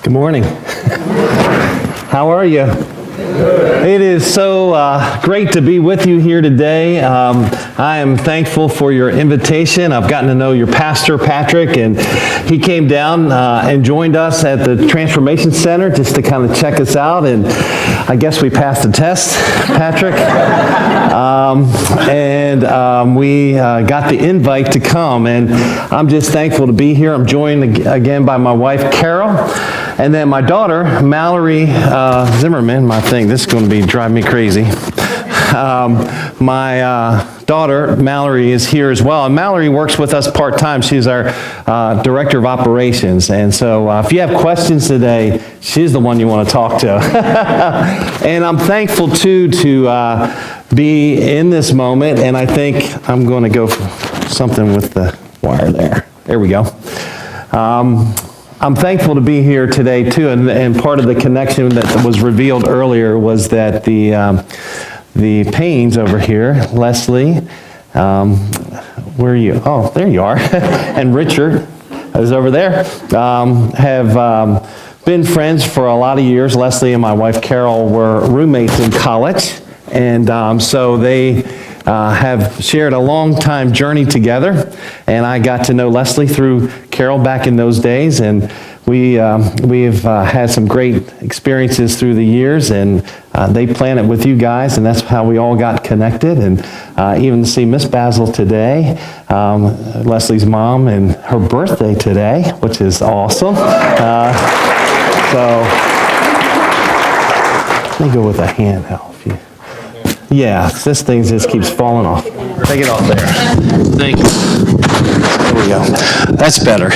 Good morning. How are you? It is so great to be with you here today. I am thankful for your invitation. I've gotten to know your pastor, Patrick, and he came down and joined us at the Transformation Center just to kind of check us out, and I guess we passed the test, Patrick. We got the invite to come, and I'm just thankful to be here. I'm joined again by my wife, Carol, and then my daughter, Mallory Zimmerman. This is going to be driving me crazy. My daughter, Mallory, is here as well. And Mallory works with us part-time. She's our director of operations. And so if you have questions today, she's the one you want to talk to. And I'm thankful, too, to be in this moment. And I think I'm going to go for something with the wire there. There we go. I'm thankful to be here today, too, and part of the connection that was revealed earlier was that the Paynes over here, Leslie, where are you? Oh, there you are, and Richard is over there, have been friends for a lot of years. Leslie and my wife, Carol, were roommates in college, and so they have shared a long time journey together, and I got to know Leslie through Carol back in those days, and we've had some great experiences through the years, and they planned it with you guys, and that's how we all got connected. And even to see Miss Basil today, Leslie's mom, and her birthday today, which is awesome. So let me go with a hand help. Yeah, this thing just keeps falling off. Take it off there. Thank you. There we go. That's better.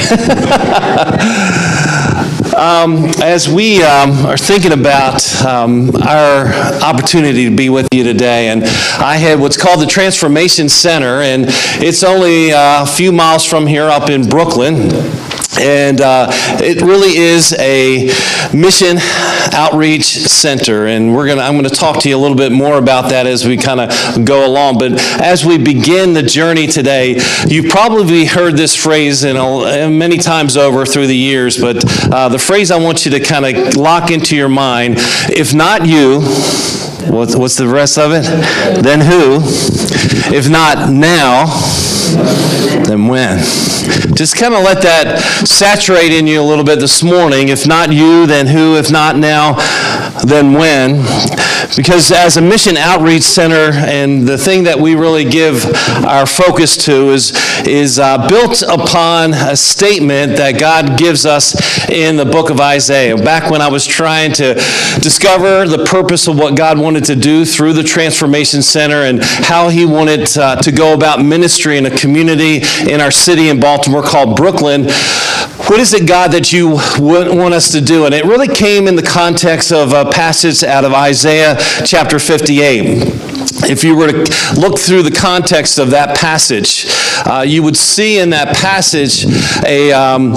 As we are thinking about our opportunity to be with you today, and I had what's called the Transformation Center, and it's only a few miles from here up in Brooklyn. And it really is a mission outreach center, and I'm going to talk to you a little bit more about that as we kind of go along. But as we begin the journey today, you've probably heard this phrase many times over through the years, but the phrase I want you to kind of lock into your mind: if not you, what's the rest of it? Then who? If not now, then when? Just kind of let that saturate in you a little bit this morning. If not you, then who? If not now, then when? Because as a mission outreach center, and the thing that we really give our focus to is built upon a statement that God gives us in the book of Isaiah. Back when I was trying to discover the purpose of what God wanted to do through the Transformation Center and how He wanted to go about ministry in a community in our city in Baltimore called Brooklyn, what is it, God, that you want us to do? And it really came in the context of a passage out of Isaiah chapter 58. If you were to look through the context of that passage, you would see in that passage a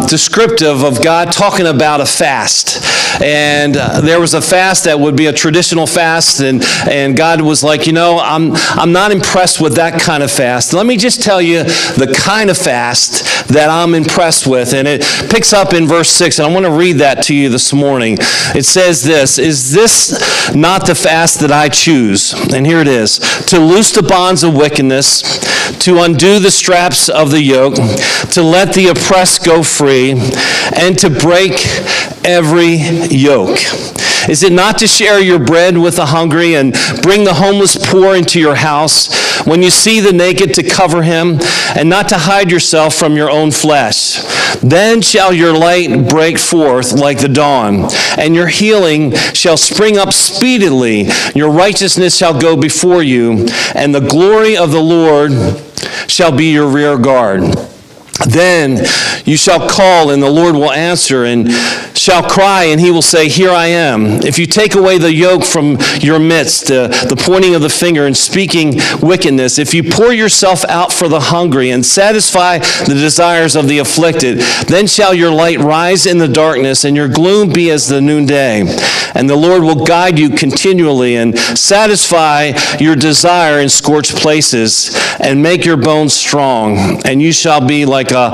descriptive of God talking about a fast. And there was a fast that would be a traditional fast, and God was like, I'm not impressed with that kind of fast. Let me just tell you the kind of fast that I'm impressed with. And it picks up in verse 6, and I want to read that to you this morning. It says this: "Is this not the fast that I choose?" And here it is: "To loose the bonds of wickedness, to undo the straps of the yoke, to let the oppressed go free, and to break every yoke. Is it not to share your bread with the hungry and bring the homeless poor into your house? When you see the naked, to cover him, and not to hide yourself from your own flesh? Then shall your light break forth like the dawn, and your healing shall spring up speedily. Your righteousness shall go before you, and the glory of the Lord shall be your rear guard. Then you shall call, and the Lord will answer, and shall cry, and He will say, Here I am. If you take away the yoke from your midst, the pointing of the finger and speaking wickedness, if you pour yourself out for the hungry and satisfy the desires of the afflicted, then shall your light rise in the darkness, and your gloom be as the noonday. And the Lord will guide you continually and satisfy your desire in scorched places and make your bones strong, and you shall be like a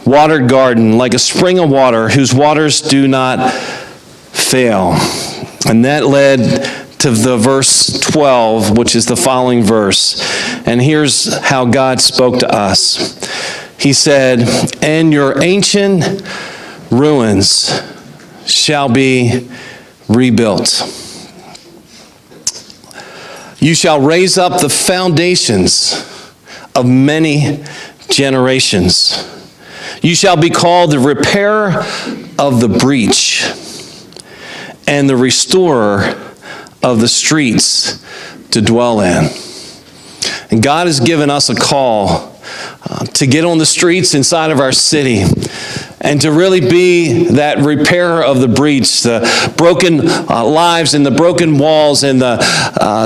watered garden, like a spring of water whose waters do not fail. And that led to the verse 12, which is the following verse. And here's how God spoke to us. He said, "And your ancient ruins shall be rebuilt. You shall raise up the foundations of many generations. You shall be called the repairer of the breach and the restorer of the streets to dwell in." And God has given us a call to get on the streets inside of our city and to really be that repairer of the breach, the broken lives and the broken walls and the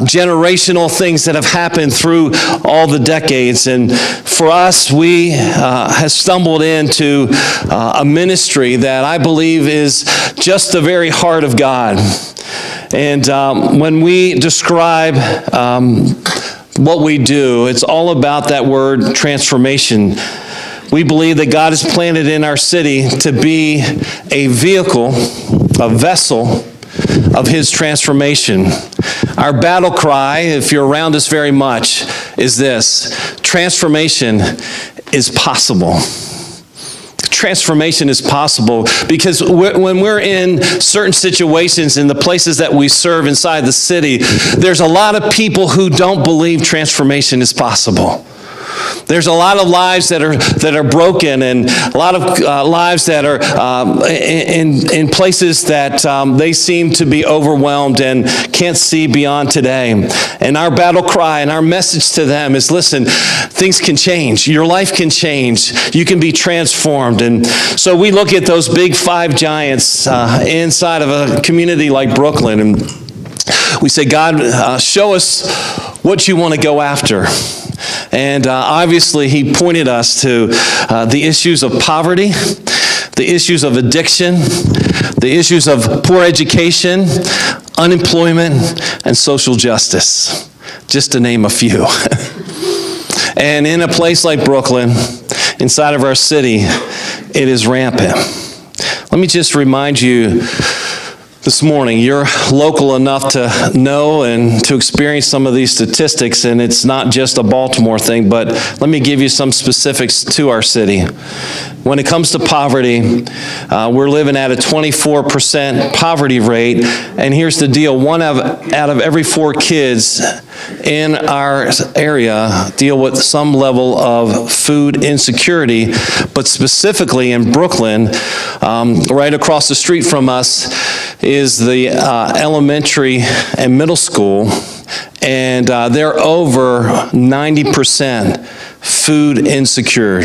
generational things that have happened through all the decades. And for us, we have stumbled into a ministry that I believe is just the very heart of God. And when we describe what we do, it's all about that word transformation. We believe that God has planted in our city to be a vehicle, a vessel of His transformation. Our battle cry, if you're around us very much, is this: transformation is possible. Transformation is possible because when we're in certain situations in the places that we serve inside the city, there's a lot of people who don't believe transformation is possible. There's a lot of lives that are broken, and a lot of lives that are in places that they seem to be overwhelmed and can't see beyond today. And our battle cry and our message to them is, listen, things can change. Your life can change. You can be transformed. And so we look at those big five giants inside of a community like Brooklyn, and we say, God, show us what you want to go after. And obviously, He pointed us to the issues of poverty, the issues of addiction, the issues of poor education, unemployment, and social justice, just to name a few. And in a place like Brooklyn, inside of our city, it is rampant. Let me just remind you this morning, you're local enough to know and to experience some of these statistics, and it's not just a Baltimore thing, but let me give you some specifics to our city. When it comes to poverty, we're living at a 24% poverty rate, and here's the deal: one out of every 4 kids in our area deal with some level of food insecurity, but specifically in Brooklyn, right across the street from us, is the elementary and middle school, and they're over 90% food insecure.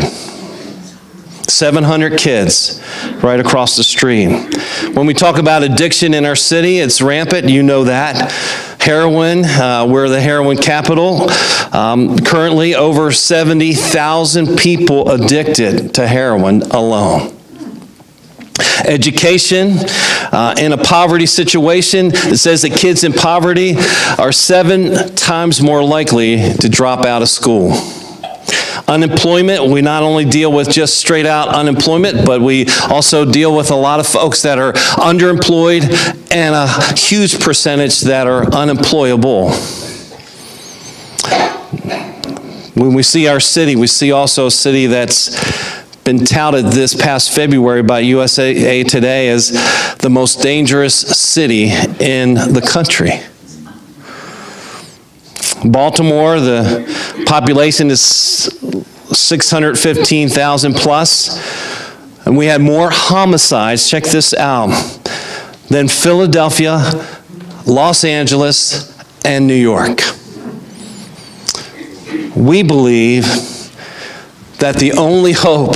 700 kids right across the street. When we talk about addiction in our city, it's rampant. You know that. Heroin, we're the heroin capital. Currently, over 70,000 people addicted to heroin alone. Education, in a poverty situation, it says that kids in poverty are 7 times more likely to drop out of school. Unemployment, we not only deal with just straight out unemployment, but we also deal with a lot of folks that are underemployed and a huge percentage that are unemployable. When we see our city, we see also a city that's been touted this past February by USA Today as the most dangerous city in the country. Baltimore, the population is 615,000 plus, and we had more homicides, check this out, than Philadelphia, Los Angeles, and New York. We believe that the only hope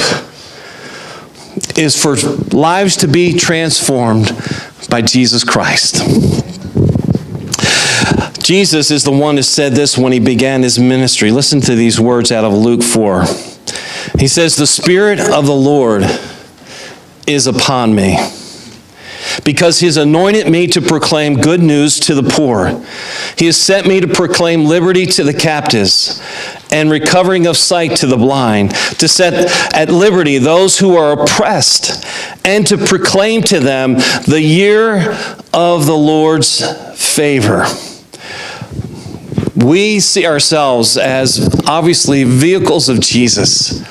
is for lives to be transformed by Jesus Christ. Jesus is the one who said this when He began His ministry. Listen to these words out of Luke 4. He says, "The Spirit of the Lord is upon me, because He has anointed me to proclaim good news to the poor. He has sent me to proclaim liberty to the captives and recovering of sight to the blind, to set at liberty those who are oppressed, and to proclaim to them the year of the Lord's favor. We see ourselves as obviously vehicles of Jesus.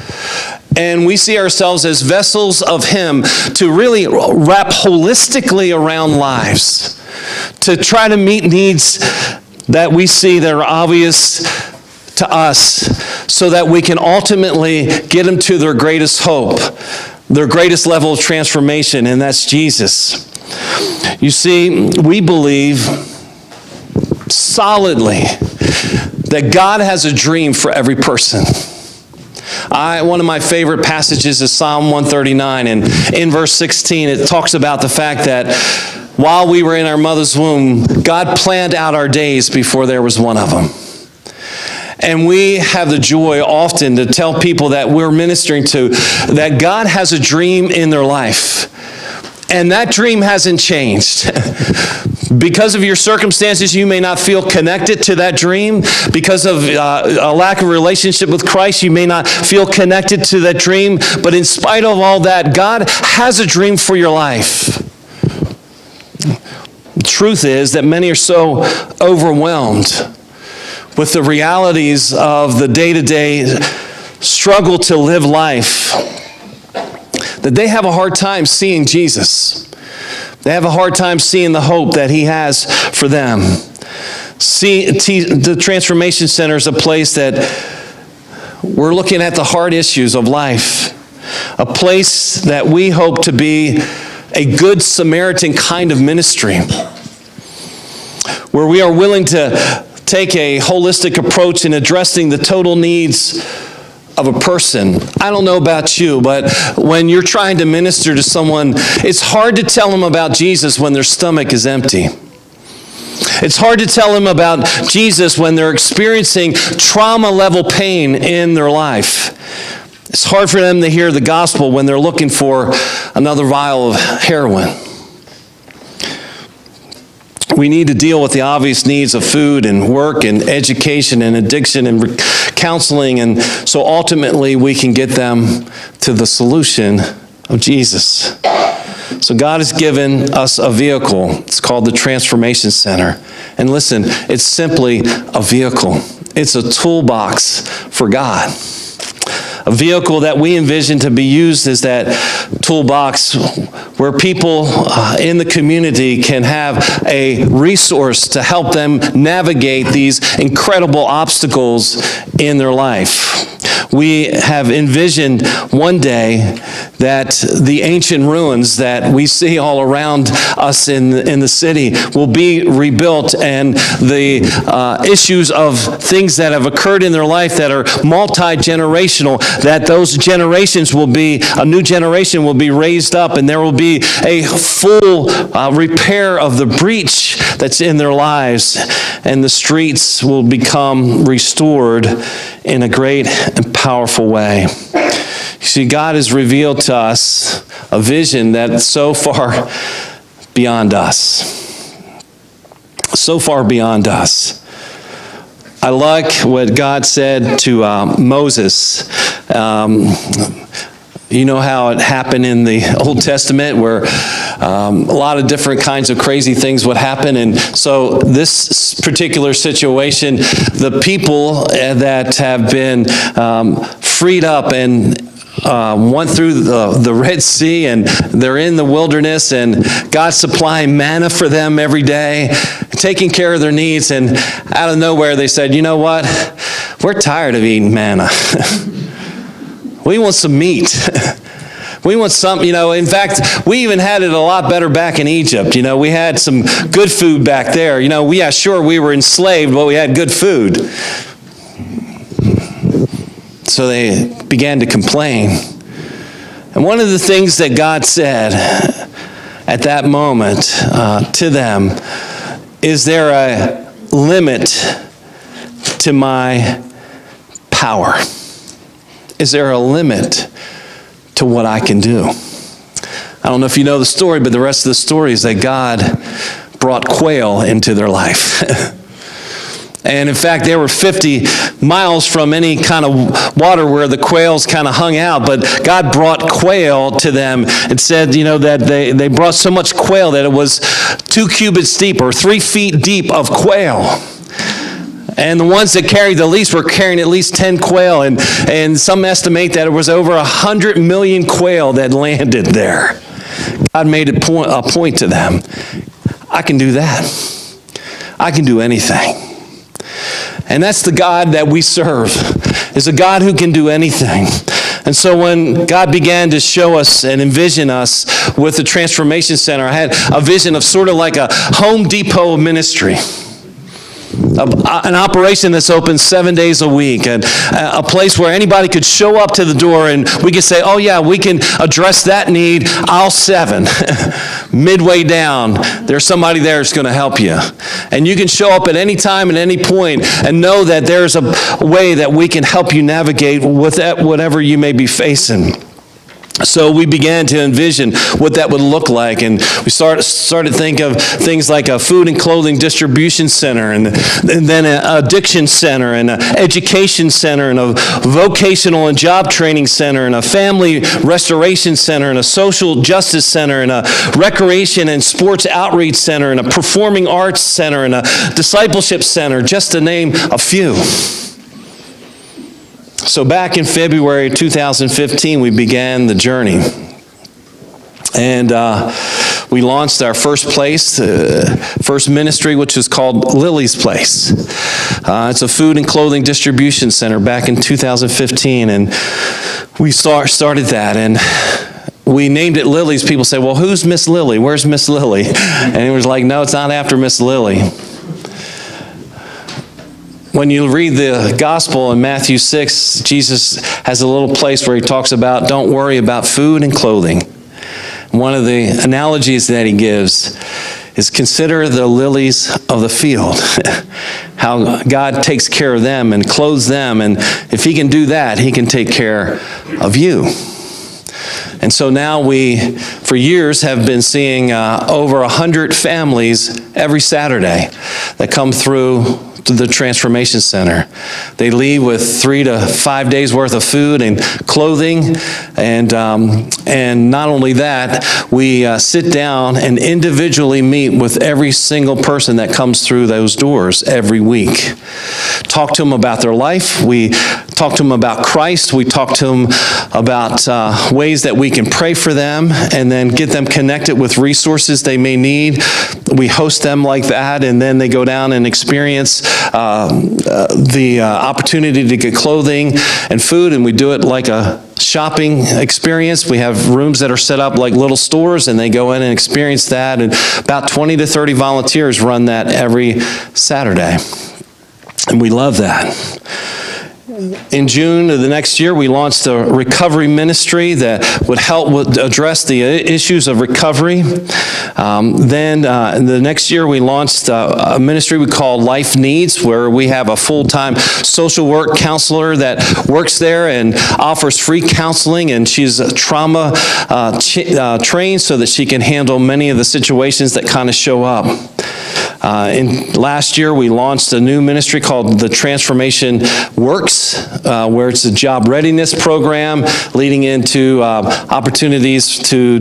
And we see ourselves as vessels of Him to really wrap holistically around lives, to try to meet needs that we see that are obvious to us, so that we can ultimately get them to their greatest hope, their greatest level of transformation, and that's Jesus. You see, we believe solidly that God has a dream for every person. One of my favorite passages is Psalm 139, and in verse 16 it talks about the fact that while we were in our mother's womb, God planned out our days before there was one of them. And we have the joy often to tell people that we're ministering to that God has a dream in their life. And that dream hasn't changed. Because of your circumstances, you may not feel connected to that dream. Because of a lack of relationship with Christ, you may not feel connected to that dream. But in spite of all that, God has a dream for your life. The truth is that many are so overwhelmed with the realities of the day-to-day struggle to live life that they have a hard time seeing Jesus. They have a hard time seeing the hope that He has for them. The Transformation Center is a place that we're looking at the hard issues of life, a place that we hope to be a good Samaritan kind of ministry, where we are willing to take a holistic approach in addressing the total needs of a person. I don't know about you, but when you're trying to minister to someone, it's hard to tell them about Jesus when their stomach is empty. It's hard to tell them about Jesus when they're experiencing trauma-level pain in their life. It's hard for them to hear the gospel when they're looking for another vial of heroin. We need to deal with the obvious needs of food and work and education and addiction and counseling, and so ultimately we can get them to the solution of Jesus. So God has given us a vehicle. It's called the Transformation Center. And listen, it's simply a vehicle. It's a toolbox for God. A vehicle that we envision to be used as that toolbox where people in the community can have a resource to help them navigate these incredible obstacles in their life. We have envisioned one day that the ancient ruins that we see all around us in the city will be rebuilt, and the issues of things that have occurred in their life that are multi-generational, that those generations will be, a new generation will be raised up, and there will be a full repair of the breach that's in their lives, and the streets will become restored in a great and powerful way. You see, God has revealed to us a vision that's so far beyond us. So far beyond us. I like what God said to Moses. You know how it happened in the Old Testament where a lot of different kinds of crazy things would happen. And so this particular situation, the people that have been freed up and went through the Red Sea, and they're in the wilderness, and God's supplying manna for them every day, taking care of their needs, and out of nowhere they said, you know what, we're tired of eating manna. We want some meat. We want some, in fact, we even had it a lot better back in Egypt. We had some good food back there. Sure, we were enslaved, but we had good food. So they began to complain. And one of the things that God said at that moment to them, is there a limit to my power? Is there a limit to what I can do? I don't know if you know the story, but the rest of the story is that God brought quail into their life. And in fact, they were 50 miles from any kind of water where the quails kind of hung out. But God brought quail to them. It said, that they brought so much quail that it was 2 cubits deep, or 3 feet deep of quail. And the ones that carried the least were carrying at least 10 quail. And some estimate that it was over 100 million quail that landed there. God made a point to them. I can do that. I can do anything. And that's the God that we serve, is a God who can do anything. And so when God began to show us and envision us with the Transformation Center, I had a vision of sort of like a Home Depot ministry. An operation that's open 7 days a week, and a place where anybody could show up to the door and we could say, oh yeah, we can address that need, aisle 7. Midway down, there's somebody there who's going to help you. And you can show up at any time, at any point, and know that there's a way that we can help you navigate with whatever you may be facing. So we began to envision what that would look like, and we started to think of things like a food and clothing distribution center, and then an addiction center, and an education center, and a vocational and job training center, and a family restoration center, and a social justice center, and a recreation and sports outreach center, and a performing arts center, and a discipleship center, just to name a few. So back in February 2015, we began the journey. And we launched our first ministry, which is called Lily's Place. It's a food and clothing distribution center back in 2015. And we started that. And we named it Lily's. People say, well, who's Miss Lily? Where's Miss Lily? And it was like, no, it's not after Miss Lily. When you read the gospel in Matthew 6, Jesus has a little place where he talks about don't worry about food and clothing. One of the analogies that he gives is consider the lilies of the field, how God takes care of them and clothes them, and if he can do that, he can take care of you. And so now we, for years, have been seeing over 100 families every Saturday that come through to the Transformation Center. They leave with 3 to 5 days worth of food and clothing, and not only that, we sit down and individually meet with every single person that comes through those doors every week. Talk to them about their life. We talk to them about Christ. We talk to them about ways that we can pray for them, and then get them connected with resources they may need. We host them like that, and then they go down and experience the opportunity to get clothing and food, and we do it like a shopping experience. We have rooms that are set up like little stores, and they go in and experience that, and about 20 to 30 volunteers run that every Saturday, and we love that. In June of the next year, we launched a recovery ministry that would help address the issues of recovery. Then the next year, we launched a ministry we call Life Needs, where we have a full-time social work counselor that works there and offers free counseling, and she's trauma trained so that she can handle many of the situations that kind of show up. Last year, we launched a new ministry called the Transformation Works, where it's a job readiness program leading into opportunities to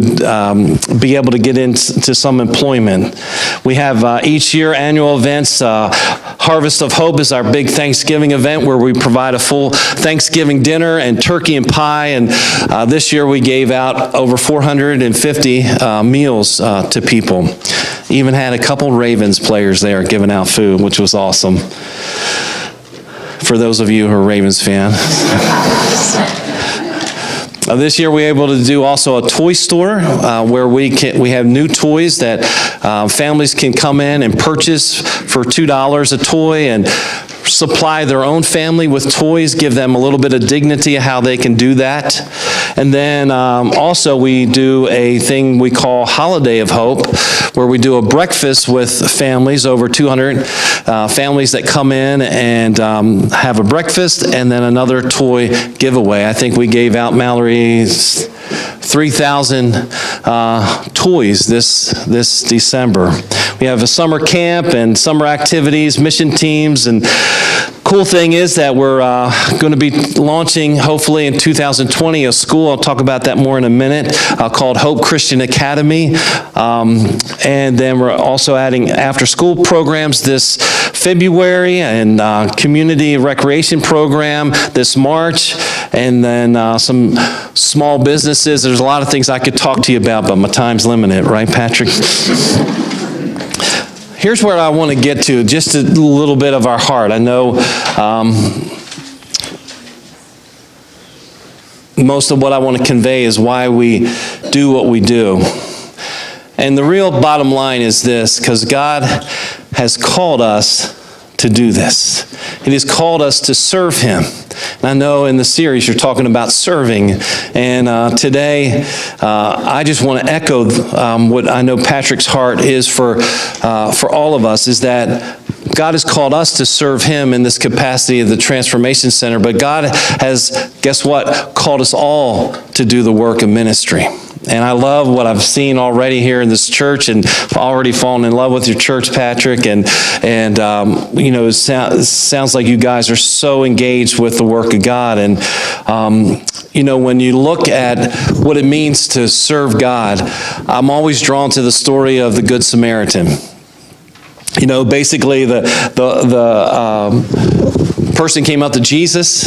be able to get into some employment. We have each year annual events. Harvest of Hope is our big Thanksgiving event where we provide a full Thanksgiving dinner and turkey and pie. And this year we gave out over 450 meals to people. Even had a couple Ravens players there giving out food, which was awesome. For those of you who are Ravens fans. This year we were able to do also a toy store where we have new toys that families can come in and purchase for $2 a toy and supply their own family with toys, give them a little bit of dignity of how they can do that. And then also we do a thing we call Holiday of Hope, where we do a breakfast with families, over 200 families that come in and have a breakfast and then another toy giveaway. I think we gave out, Mallory, 3,000 toys this December. we have a summer camp and summer activities, mission teams, and cool thing is that we're going to be launching, hopefully in 2020, a school. I'll talk about that more in a minute, called Hope Christian Academy. And then we're also adding after-school programs this February, and community recreation program this March, and then some small businesses. There's a lot of things I could talk to you about, but my time's limited, right, Patrick? Here's where I want to get to, just a little bit of our heart. I know most of what I want to convey is why we do what we do. And the real bottom line is this, because God has called us to do this. He has called us to serve Him. And I know in the series you're talking about serving, and today I just want to echo what I know Patrick's heart is for all of us, is that God has called us to serve Him in this capacity of the Transformation Center, but God has, guess what, called us all to do the work of ministry. And I love what I've seen already here in this church, and already fallen in love with your church, Patrick. And you know, it sounds like you guys are so engaged with the work of God. And you know, when you look at what it means to serve God, I'm always drawn to the story of the Good Samaritan. You know, basically the person came up to Jesus,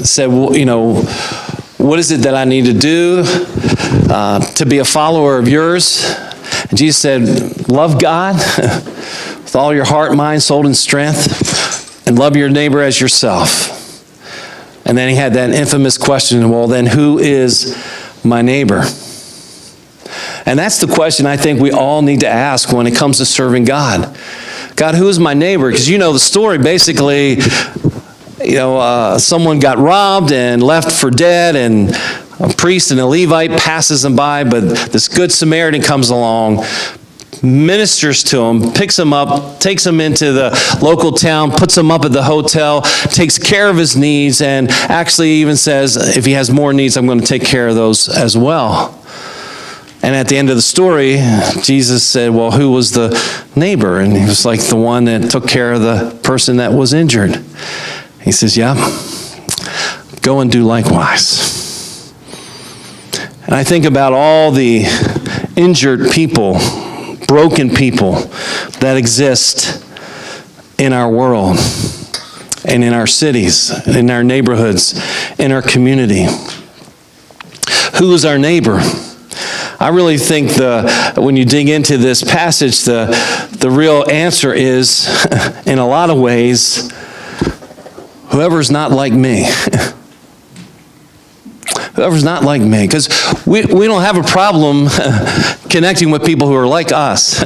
said, well, you know, what is it that I need to do to be a follower of yours? And Jesus said, love God with all your heart, mind, soul, and strength, and love your neighbor as yourself. And then he had that infamous question, well, then who is my neighbor? And that's the question I think we all need to ask when it comes to serving God. God, who is my neighbor? Because you know the story, basically, you know, someone got robbed and left for dead, and a priest and a Levite passes them by, but this Good Samaritan comes along, ministers to him, picks him up, takes him into the local town, puts him up at the hotel, takes care of his needs, and actually even says, if he has more needs, I'm going to take care of those as well. And at the end of the story, Jesus said, well, who was the neighbor? And he was like, the one that took care of the person that was injured. He says, yeah, go and do likewise. And I think about all the injured people, broken people that exist in our world and in our cities, in our neighborhoods, in our community. Who is our neighbor? I really think when you dig into this passage, the real answer is, in a lot of ways, whoever's not like me. Whoever's not like me. Because we don't have a problem connecting with people who are like us.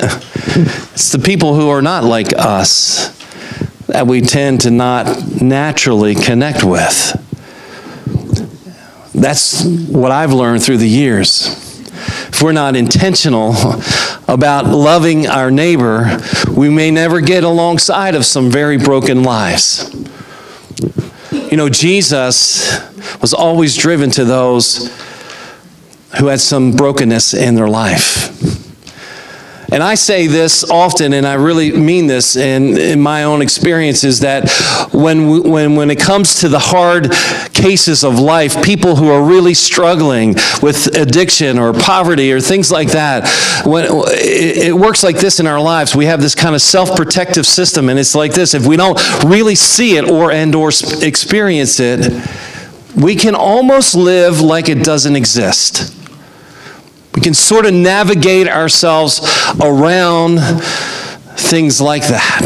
It's the people who are not like us that we tend to not naturally connect with. That's what I've learned through the years. If we're not intentional about loving our neighbor, we may never get alongside of some very broken lives. You know, Jesus was always driven to those who had some brokenness in their life. And I say this often, and I really mean this in my own experiences, that when it comes to the hard cases of life, people who are really struggling with addiction or poverty or things like that, when it works like this in our lives. We have this kind of self-protective system, and it's like this: if we don't really see it or experience it, we can almost live like it doesn't exist. We can sort of navigate ourselves around things like that.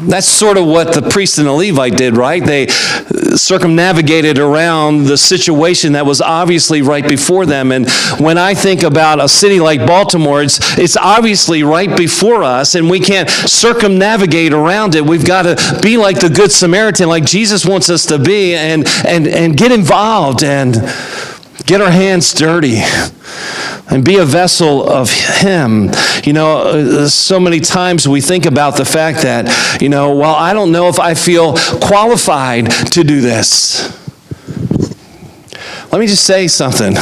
That's sort of what the priest and the Levite did, right? They circumnavigated around the situation that was obviously right before them. And when I think about a city like Baltimore, it's obviously right before us, and we can't circumnavigate around it. We've got to be like the Good Samaritan, like Jesus wants us to be, and get involved and get our hands dirty and be a vessel of Him. You know, so many times we think about the fact that, you know, well, I don't know if I feel qualified to do this. Let me just say something.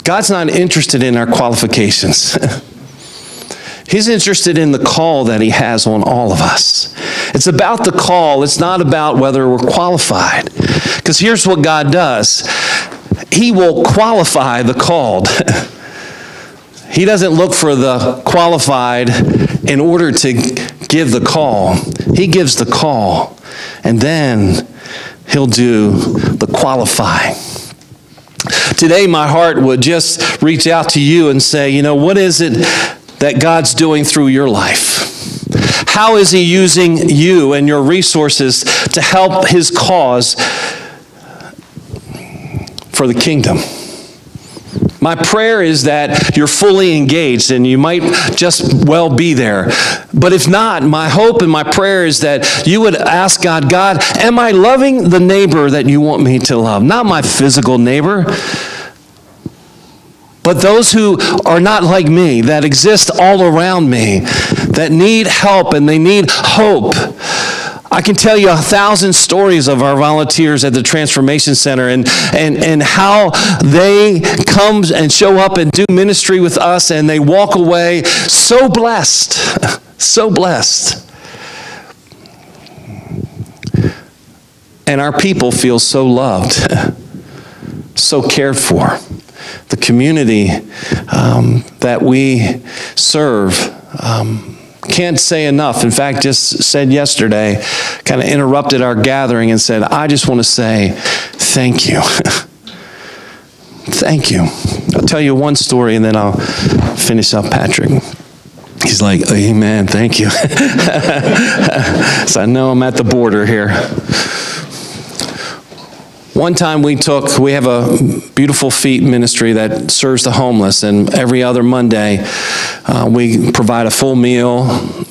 God's not interested in our qualifications. He's interested in the call that he has on all of us. It's about the call. It's not about whether we're qualified. Because here's what God does. He will qualify the called. He doesn't look for the qualified in order to give the call. He gives the call, and then he'll do the qualifying. Today, my heart would just reach out to you and say, what is it that God's doing through your life? How is he using you and your resources to help his cause for the kingdom? My prayer is that you're fully engaged, and you might just well be there. But if not, my hope and my prayer is that you would ask God, am I loving the neighbor that you want me to love? Not my physical neighbor, but those who are not like me, that exist all around me, that need help and they need hope. I can tell you 1,000 stories of our volunteers at the Transformation Center and how they come and show up and do ministry with us, and they walk away so blessed, so blessed. And our people feel so loved, so cared for. The community that we serve can't say enough. In fact, just said yesterday, kind of interrupted our gathering and said, I just want to say thank you. Thank you. I'll tell you one story and then I'll finish up Patrick. He's like, amen, thank you. So I know I'm at the border here. One time we have a Beautiful Feet ministry that serves the homeless, and every other Monday we provide a full meal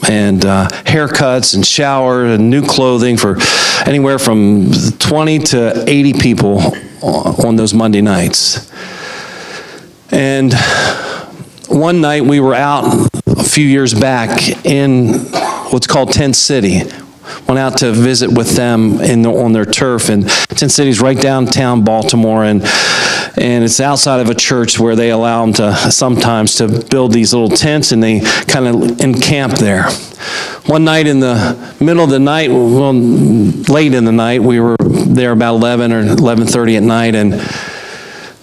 and haircuts and shower and new clothing for anywhere from 20 to 80 people on those Monday nights. And one night we were out a few years back in what's called Tent City. Went out to visit with them on their turf, and Tent City's right downtown Baltimore, and it's outside of a church where they allow them to sometimes to build these little tents, and they kind of encamp there. One night in the middle of the night, well, late in the night, we were there about 11 or 11:30 at night, and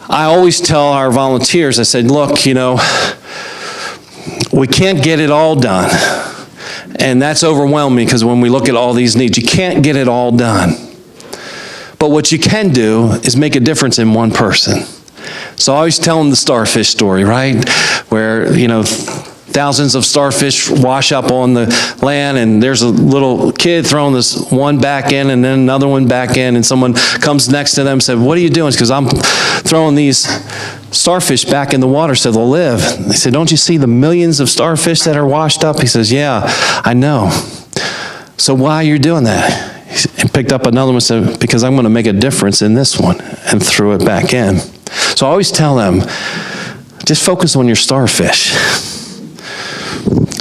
I always tell our volunteers, I said, look, we can't get it all done. And that's overwhelming because when we look at all these needs, you can't get it all done. But what you can do is make a difference in one person. So I always tell them the starfish story, right? Where, thousands of starfish wash up on the land, and there's a little kid throwing this one back in and then another one back in, and someone comes next to them and said, what are you doing? Because I'm throwing these starfish back in the water so they'll live. They said, don't you see the millions of starfish that are washed up? He says, yeah, I know. So why are you doing that? He picked up another one and said, because I'm going to make a difference in this one, and threw it back in. So I always tell them, just focus on your starfish.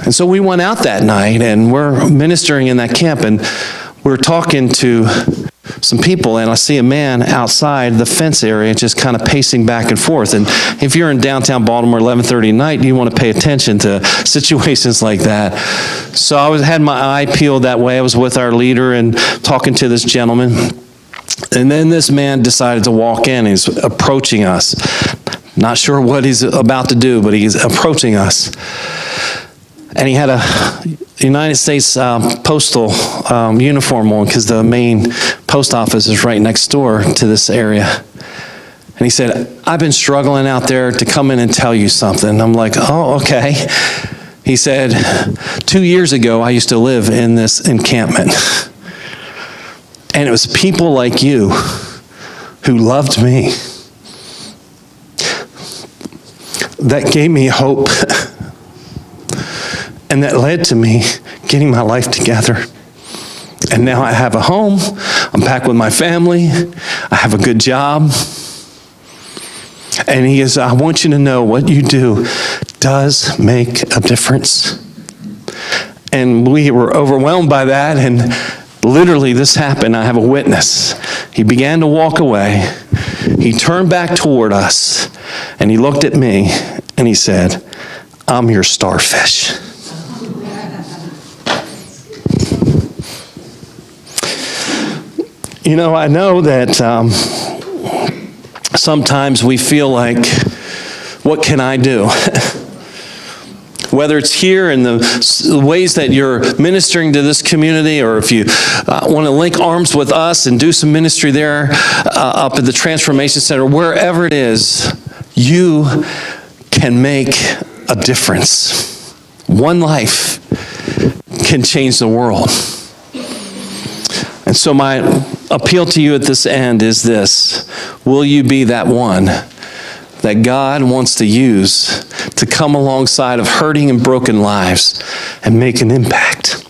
And so we went out that night, and we're ministering in that camp, and we're talking to some people, and I see a man outside the fence area just kind of pacing back and forth. And if you're in downtown Baltimore 11:30 at night, you want to pay attention to situations like that. So I had my eye peeled that way. I was with our leader and talking to this gentleman. And then this man decided to walk in. He's approaching us. Not sure what he's about to do, but he's approaching us. And he had a United States postal uniform on because the main post office is right next door to this area. And he said, I've been struggling out there to come in and tell you something. I'm like, oh, okay. He said, 2 years ago, I used to live in this encampment. And it was people like you who loved me that gave me hope. And that led to me getting my life together. And now I have a home. I'm back with my family. I have a good job. And he is, I want you to know what you do does make a difference. And we were overwhelmed by that. And literally this happened. I have a witness. He began to walk away. He turned back toward us. And he looked at me. And he said, I'm your starfish. I know that sometimes we feel like, what can I do? Whether it's here in the ways that you're ministering to this community, or if you want to link arms with us and do some ministry there up at the Transformation Center, wherever it is, you can make a difference. One life can change the world. And so my appeal to you at this end is this: will you be that one that God wants to use to come alongside of hurting and broken lives and make an impact?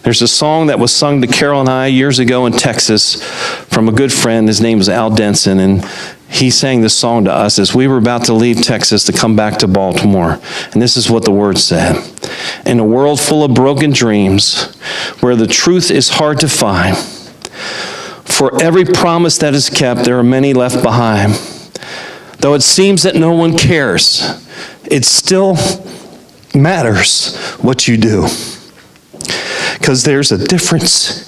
There's a song that was sung to Carol and I years ago in Texas from a good friend. His name is Al Denson, and he sang this song to us as we were about to leave Texas to come back to Baltimore. And this is what the words said: in a world full of broken dreams, where the truth is hard to find, for every promise that is kept, there are many left behind. Though it seems that no one cares, it still matters what you do, because there's a difference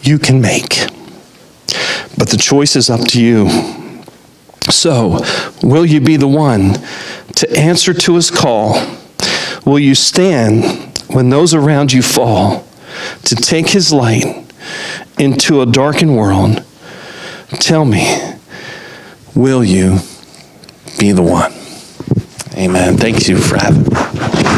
you can make. But the choice is up to you. So, will you be the one to answer to his call? Will you stand when those around you fall, to take his light into a darkened world? Tell me, will you be the one? Amen. Thank you for having me.